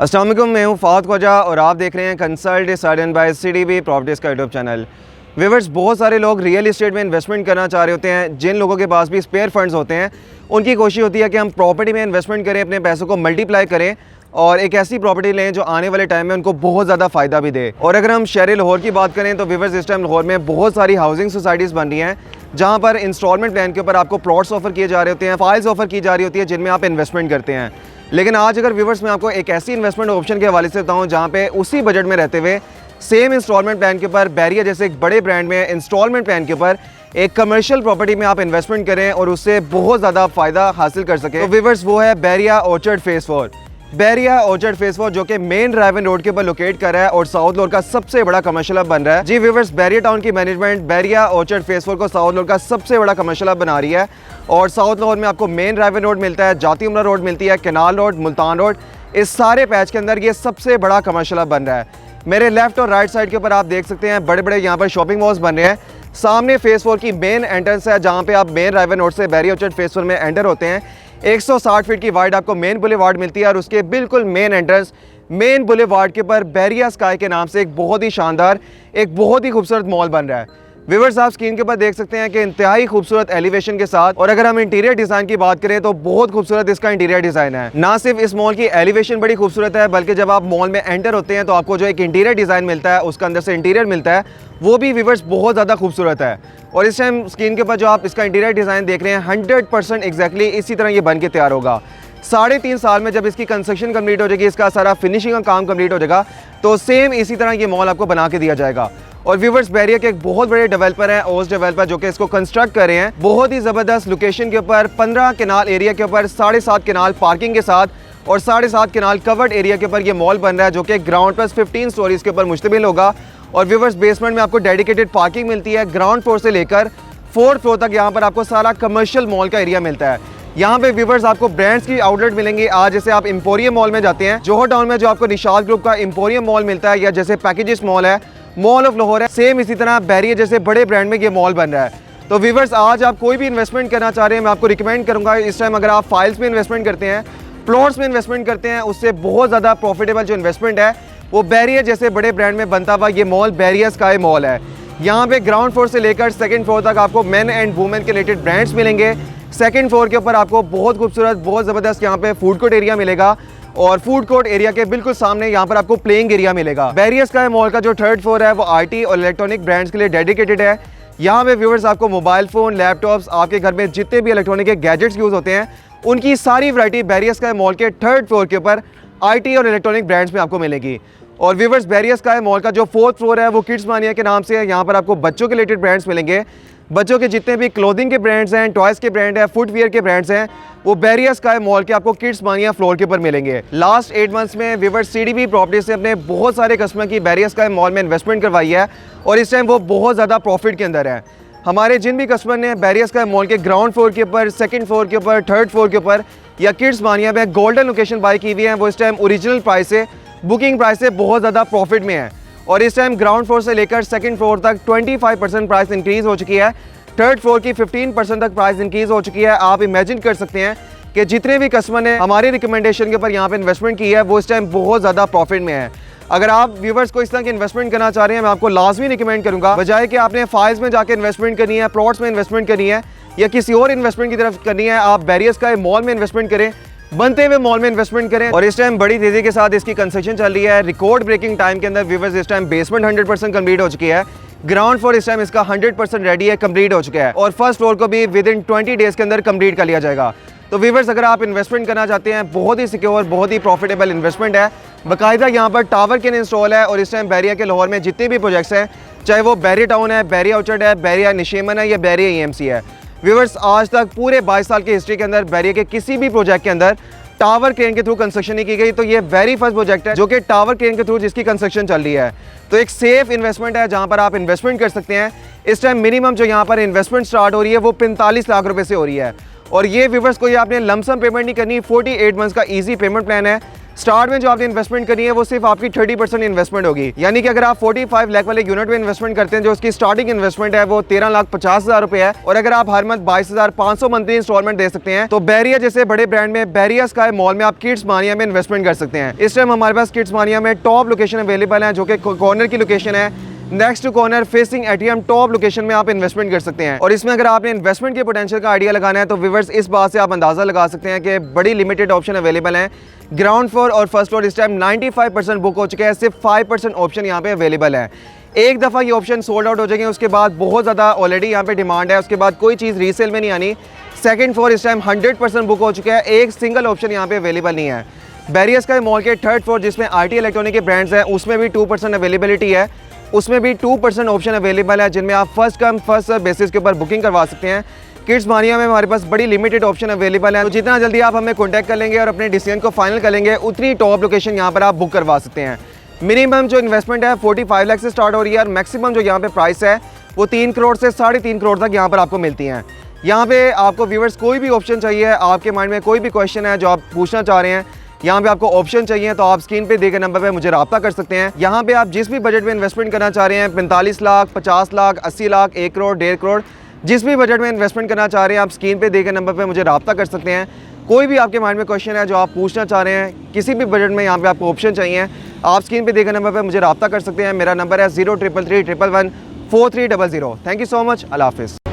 अस्सलाम वालेकुम, मैं हूँ फ़ात ख्वाजा और आप देख रहे हैं consult decided by CDB properties का यूट्यूब चैनल। व्यूअर्स, बहुत सारे लोग रियल इस्टेट में इन्वेस्टमेंट करना चाह रहे होते हैं। जिन लोगों के पास भी स्पेयर फंड्स होते हैं उनकी कोशिश होती है कि हम प्रॉपर्टी में इन्वेस्टमेंट करें, अपने पैसों को मल्टीप्लाई करें और एक ऐसी प्रॉपर्टी लें जो आने वाले टाइम में उनको बहुत ज़्यादा फ़ायदा भी दे। और अगर हम शहर लाहौर की बात करें तो व्यूअर्स, इस टाइम लाहौर में बहुत सारी हाउसिंग सोसाइटीज़ बन रही हैं जहाँ पर इंस्टॉलमेंट प्लान के ऊपर आपको प्लॉट्स ऑफर किए जा रहे होते हैं, फाइल्स ऑफर की जा रही होती है जिनमें आप इन्वेस्टमेंट करते हैं। लेकिन आज अगर व्यूअर्स मैं आपको एक ऐसी इन्वेस्टमेंट ऑप्शन के हवाले से बताऊँ जहाँ पे उसी बजट में रहते हुए सेम इंस्टॉलमेंट प्लान के ऊपर बैरिया जैसे एक बड़े ब्रांड में इंस्टॉलमेंट प्लान के ऊपर एक कमर्शियल प्रॉपर्टी में आप इन्वेस्टमेंट करें और उससे बहुत ज़्यादा फायदा हासिल कर सकें, तो व्यूअर्स वो है Bairia orchard phase 4। Bairia orchard phase 4 जो कि मेन ड्राइवन रोड के ऊपर लोकेट कर रहा है और साउथ लाहौर का सबसे बड़ा कमर्शियल हब बन रहा है। जी व्यूअर्स, बैरिया टाउन की मैनेजमेंट बैरिया ऑर्चर्ड फेज 4 को साउथ लाहौर का सबसे बड़ा कमर्शियल हब बना रही है और साउथ लाहौर में आपको मेन ड्राइवन रोड मिलता है, जाती उमरा रोड मिलती है, केनाल रोड, मुल्तान रोड, इस सारे पैच के अंदर ये सबसे बड़ा कमर्शियल हब बन रहा है। मेरे लेफ्ट और राइट साइड के ऊपर आप देख सकते हैं बड़े बड़े यहाँ पर शॉपिंग मॉल्स बन रहे हैं। सामने फेज 4 की मेन एंट्रेंस है जहाँ पे आप मेन ड्राइवन रोड से बैरिया ऑर्चर्ड फेज 4 में एंटर होते हैं। 160 फीट की वाइड आपको मेन बुलेवार्ड मिलती है और उसके बिल्कुल मेन एंट्रेंस मेन बुलेवार्ड के ऊपर बैरिया स्काई के नाम से एक बहुत ही शानदार, एक बहुत ही खूबसूरत मॉल बन रहा है। व्यूअर्स, आप स्क्रीन के ऊपर देख सकते हैं कि इंतहाई खूबसूरत एलिवेशन के साथ, और अगर हम इंटीरियर डिजाइन की बात करें तो बहुत खूबसूरत इसका इंटीरियर डिजाइन है। ना सिर्फ इस मॉल की एलिवेशन बड़ी खूबसूरत है बल्कि जब आप मॉल में एंटर होते हैं तो आपको जो एक इंटीरियर डिजाइन मिलता है, उसका अंदर से इंटीरियर मिलता है, वो भी व्यूअर्स बहुत ज़्यादा खूबसूरत है। और इस टाइम स्क्रीन के ऊपर जो आप इसका इंटीरियर डिज़ाइन देख रहे हैं 100% एग्जैक्टली इसी तरह ये बन के तैयार होगा। 3.5 साल में जब इसकी कंस्ट्रक्शन कंप्लीट हो जाएगी, इसका सारा फिनिशिंग का काम कंप्लीट हो जाएगा, तो सेम इसी तरह ये मॉल आपको बना के दिया जाएगा। और व्यूअर्स, बैरिया के एक बहुत बड़े डेवलपर हैं, ओस डेवलपर, जो कि इसको कंस्ट्रक्ट कर रहे हैं बहुत ही ज़बरदस्त लोकेशन के ऊपर, 15 केनाल एरिया के ऊपर, 7.5 केनाल पार्किंग के साथ और 7.5 केनाल कवर्ड एरिया के ऊपर ये मॉल बन रहा है जो कि ग्राउंड प्लस 15 स्टोरीज के ऊपर मुश्तमिल होगा। और व्यूअर्स, बेसमेंट में आपको डेडिकेटेड पार्किंग मिलती है। ग्राउंड फ्लोर से लेकर 4th फ्लोर तक यहाँ पर आपको सारा कमर्शियल मॉल का एरिया मिलता है। यहाँ पे व्यूअर्स आपको ब्रांड्स की आउटलेट मिलेंगे। आज जैसे आप एम्पोरियम मॉल में जाते हैं, जोहर टाउन में जो आपको निशाद ग्रुप का एम्पोरियम मॉल मिलता है, या जैसे पैकेजेस मॉल है, मॉल ऑफ लाहौर है, सेम इसी तरह बैरिया जैसे बड़े ब्रांड में ये मॉल बन रहा है। तो व्यूअर्स, आज आप कोई भी इन्वेस्टमेंट करना चाह रहे हैं, मैं आपको रिकमेंड करूँगा इस टाइम अगर आप फाइल्स में इन्वेस्टमेंट करते हैं, प्लॉट्स में इन्वेस्टमेंट करते हैं, उससे बहुत ज़्यादा प्रॉफिटेबल जो इन्वेस्टमेंट है वो बैरिया जैसे बड़े ब्रांड में बनता हुआ ये मॉल बैरिया स्काई मॉल है। यहाँ पे ग्राउंड फ्लोर से लेकर 2nd फ्लोर तक आपको मेन एंड वुमेन के रिलेटेड ब्रांड्स मिलेंगे। 2nd फ्लोर के ऊपर आपको बहुत खूबसूरत, बहुत ज़बरदस्त यहाँ पे फूड कोर्ट एरिया मिलेगा और फूड कोर्ट एरिया के बिल्कुल सामने यहाँ पर आपको प्लेइंग एरिया मिलेगा। बैरिया स्काई मॉल का जो 3rd फ्लोर है वो IT और इलेक्ट्रॉनिक ब्रांड्स के लिए डेडिकेटेड है। यहाँ पे व्यूअर्स आपको मोबाइल फ़ोन, लैपटॉप्स, आपके घर में जितने भी इलेक्ट्रॉनिक के गैजेट्स यूज़ होते हैं उनकी सारी वैरायटी बैरिया स्काई मॉल के 3rd फ्लोर के ऊपर IT और इलेक्ट्रॉनिक ब्रांड्स में आपको मिलेगी। और व्यूअर्स, बैरिया स्काई मॉल का जो 4th फ्लोर है वो किड्स मानिया के नाम से है। यहाँ पर आपको बच्चों के रिलेटेड ब्रांड्स मिलेंगे। बच्चों के जितने भी क्लोथिंग के ब्रांड्स हैं, टॉयज़ के ब्रांड हैं, फुटवियर के ब्रांड्स हैं, वो बैरिया स्काई मॉल के आपको किड्स मानिया फ्लोर के ऊपर मिलेंगे। लास्ट 8 मंथ्स में व्यूअर्स CDB प्रॉपर्टी से अपने बहुत सारे कस्टमर की बैरिया स्काई मॉल में इन्वेस्टमेंट करवाई है और इस टाइम वो बहुत ज़्यादा प्रॉफिट के अंदर है। हमारे जिन भी कस्टमर ने बैरिया स्काई मॉल के ग्राउंड फ्लोर के ऊपर, 2nd फ्लोर के ऊपर, 3rd फ्लोर के ऊपर या किड्स मानिया में गोल्डन लोकेशन बाय की हुई है, वो इस टाइम ओरिजिनल प्राइस से, बुकिंग प्राइस से बहुत ज़्यादा प्रॉफिट में है। और इस टाइम ग्राउंड फ्लोर से लेकर 2nd फ्लोर तक 25% प्राइस इंक्रीज़ हो चुकी है। 3rd फ्लोर की 15% तक प्राइस इंक्रीज़ हो चुकी है। आप इमेजिन कर सकते हैं कि जितने भी कस्टमर ने हमारे रिकमेंडेशन के ऊपर यहाँ पे इन्वेस्टमेंट की है वो इस टाइम बहुत ज़्यादा प्रॉफिट में है। अगर आप व्यूवर्स को इस तरह की इन्वेस्टमेंट करना चाह रहे हैं, मैं आपको लाजमी रिकमेंड करूँगा, बजाय कि आपने फाइल्स में जाकर इन्वेस्टमेंट करनी है, प्लॉट्स में इन्वेस्टमेंट करनी है या किसी और इन्वेस्टमेंट की तरफ करनी है, आप बैरिया स्काई मॉल में इन्वेस्टमेंट करें, बनते हुए मॉल में इन्वेस्टमेंट करें। और इस टाइम बड़ी तेजी के साथ इसकी कंस्ट्रक्शन चल रही है। रिकॉर्ड ब्रेकिंग टाइम के अंदर व्यूवर्स इस टाइम बेसमेंट 100% कंप्लीट हो चुकी है। ग्राउंड फ्लोर इस टाइम इसका 100% रेडी है, कंप्लीट हो चुका है और 1st फ्लोर को भी विद इन 20 डेज के अंदर कंप्लीट कर लिया जाएगा। तो व्यूवर्स, अगर आप इन्वेस्टमेंट करना चाहते हैं, बहुत ही सिक्योर, बहुत ही प्रॉफिटेबल इन्वेस्टमेंट है। बाकायदा यहाँ पर टावर के इंस्टॉल है और इस टाइम बैरिया के लाहौर में जितने भी प्रोजेक्ट्स हैं, चाहे वो बैरिया टाउन है, बैरिया ऑर्चर्ड है, बैरिया निशेमन है या बैरिया EMC है, व्यूवर्स आज तक पूरे 22 साल की हिस्ट्री के अंदर बैरिया के किसी भी प्रोजेक्ट के अंदर टावर क्रेन के थ्रू कंस्ट्रक्शन नहीं की गई। तो ये वेरी फर्स्ट प्रोजेक्ट है जो कि टावर क्रेन के थ्रू जिसकी कंस्ट्रक्शन चल रही है। तो एक सेफ इन्वेस्टमेंट है जहां पर आप इन्वेस्टमेंट कर सकते हैं। इस टाइम मिनिमम जो यहाँ पर इन्वेस्टमेंट स्टार्ट हो रही है वो 45 लाख रुपए से हो रही है और ये व्यूवर्स को ये आपने लमसम पेमेंट नहीं करनी, 48 मंथ्स का ईजी पेमेंट प्लान है। स्टार्ट में जो आपने इन्वेस्टमेंट करनी है वो सिर्फ आपकी 30% इन्वेस्टमेंट होगी, यानी कि अगर आप 45 लाख वाले यूनिट में इन्वेस्टमेंट करते हैं जो उसकी स्टार्टिंग इन्वेस्टमेंट है वो 13,50,000 रुपए है, और अगर आप हर मंथ 22,500 मंथली इंस्टॉलमेंट दे सकते हैं तो बैरिया जैसे बड़े ब्रांड में बैरिया स्काई मॉल में आप किड्स मानिया में इन्वेस्टमेंट कर सकते हैं। इस टाइम हमारे पास किड्स मानिया में टॉप लोकेशन अवेलेबल है जो कि कॉर्नर की लोकेशन है, next to corner facing ATM top location में आप इन्वेस्टमेंट कर सकते हैं। और इसमें अगर आपने इन्वेस्टमेंट के पोटेंशियल का आइडिया लगाना है तो व्यूअर्स इस बात से आप अंदाजा लगा सकते हैं कि बड़ी लिमिटेड ऑप्शन अवेलेबल हैं। ग्राउंड फ्लोर और फर्स्ट फ्लोर इस टाइम 95% बुक हो चुके हैं, सिर्फ 5% ऑप्शन यहाँ पे अवेलेबल है। एक दफ़ा ये ऑप्शन सोल्ड आउट हो जाएंगे, उसके बाद बहुत ज़्यादा ऑलरेडी यहाँ पे डिमांड है, उसके बाद कोई चीज़ रीसेल में नहीं आनी। सेकंड फ्लोर इस टाइम 100% बुक हो चुका है, एक सिंगल ऑप्शन यहाँ पे अवेलेबल नहीं है। बैरिया स्काई मॉल के थर्ड फ्लोर जिसमें आरटी इलेक्ट्रॉनिक के ब्रांड्स हैं उसमें भी 2% अवेलेबिलिटी है, उसमें भी 2% ऑप्शन अवेलेबल है जिनमें आप first come first serve basis के ऊपर बुकिंग करवा सकते हैं। किड्स मानिया में हमारे पास बड़ी लिमिटेड ऑप्शन अवेलेबल है, तो जितना जल्दी आप हमें कॉन्टैक्ट कर लेंगे और अपने डिसीजन को फाइनल कर लेंगे उतनी टॉप लोकेशन यहाँ पर आप बुक करवा सकते हैं। मिनिमम जो इन्वेस्टमेंट है 45 लाख से स्टार्ट हो रही है और मैक्सिमम जो यहाँ पे प्राइस है वो 3 करोड़ से 3.5 करोड़ तक यहाँ पर आपको मिलती हैं। यहाँ पे आपको व्यूअर्स कोई भी ऑप्शन चाहिए, आपके माइंड में कोई भी क्वेश्चन है जो आप पूछना चाह रहे हैं, यहाँ पे आपको ऑप्शन चाहिए तो आप स्क्रीन पे दिए गए नंबर पे मुझे रब्ता कर सकते हैं। यहाँ पे आप जिस भी बजट में इन्वेस्टमेंट करना चाह रहे हैं 45 लाख, 50 लाख, 80 लाख, 1 करोड़, 1.5 करोड़, जिस भी बजट में इन्वेस्टमेंट करना चाह रहे हैं आप स्क्रीन पे दिए गए नंबर पे मुझे रब्ता कर सकते हैं। कोई भी आपके माइंड में क्वेश्चन है जो आप पूछना चाह रहे हैं, किसी भी बजट में यहाँ पे आपको ऑप्शन चाहिए, आप स्क्रीन पे दिए गए नंबर पर मुझे रब्ता कर सकते हैं। मेरा नंबर है 0333114300। Thank you so much. अल्लाह हाफिज़।